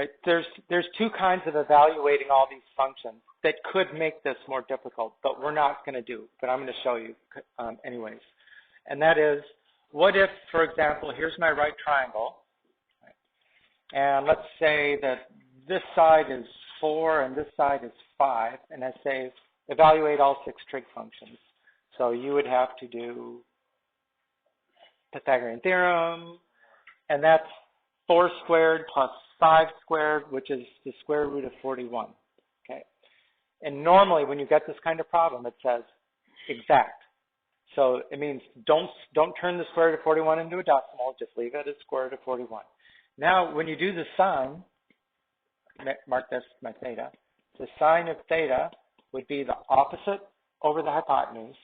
Right? There's two kinds of evaluating all these functions that could make this more difficult, but we're not going to do. But I'm going to show you anyways. And that is, what if, for example, here's my right triangle, right? And let's say that this side is 4 and this side is 5, and I say evaluate all 6 trig functions. So you would have to do Pythagorean theorem, and that's 4 squared plus 5 squared, which is the square root of 41. Okay. And normally when you get this kind of problem, it says exact. So it means don't turn the square root of 41 into a decimal, just leave it as square root of 41. Now when you do the sign, mark this my theta, the sine of theta would be the opposite over the hypotenuse,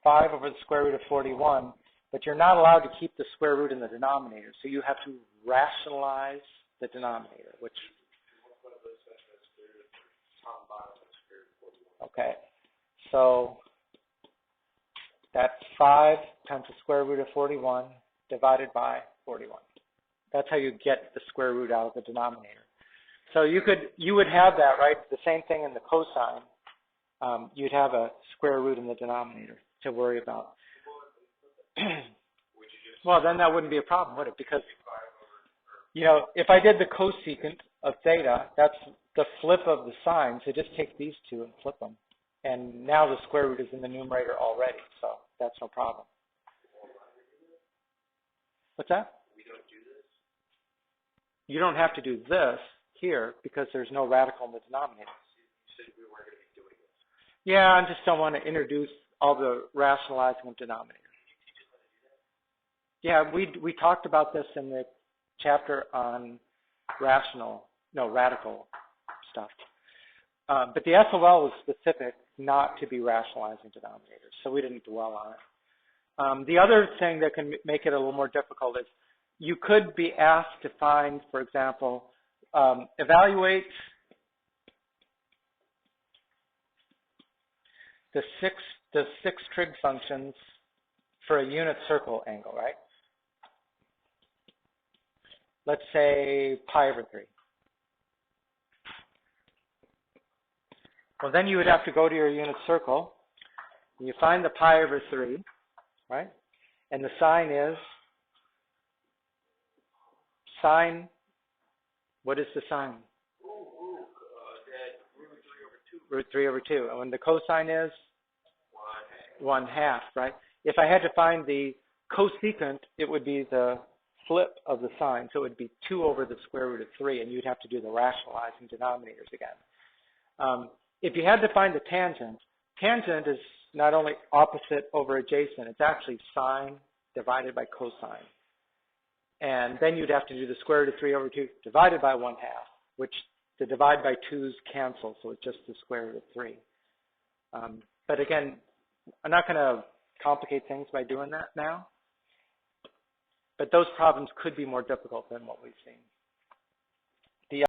5 over the square root of 41, but you're not allowed to keep the square root in the denominator, so you have to rationalize the denominator, which, okay, so that's 5 times the square root of 41 divided by 41. That's how you get the square root out of the denominator. So you would have that, right? The same thing in the cosine. You'd have a square root in the denominator to worry about. Well, then that wouldn't be a problem, would it? Because, you know, if I did the cosecant of theta, that's the flip of the sine. So just take these two and flip them. And now the square root is in the numerator already, so that's no problem. What's that? We don't do this? You don't have to do this here because there's no radical in the denominator. You said we weren't going to be doing this. Yeah, I just don't want to introduce all the rationalizing of denominators. Yeah, we talked about this in the chapter on radical stuff. But the SOL was specific not to be rationalizing denominators, so we didn't dwell on it. The other thing that can make it a little more difficult is you could be asked to find, for example, evaluate the six trig functions for a unit circle angle, right? Let's say pi over 3. Well, then you would have to go to your unit circle. And you find the pi over 3, right? And the sign is sine. What is the sign? Root 3 over 2. And when the cosine is 1/2, right? If I had to find the cosecant, it would be the flip of the sign, so it would be 2 over the square root of 3, and you'd have to do the rationalizing denominators again. If you had to find the tangent, tangent is not only opposite over adjacent, it's actually sine divided by cosine. And then you'd have to do the square root of 3 over 2 divided by 1/2, which the divide by 2's cancel, so it's just the square root of 3. But again, I'm not going to complicate things by doing that now. But those problems could be more difficult than what we've seen.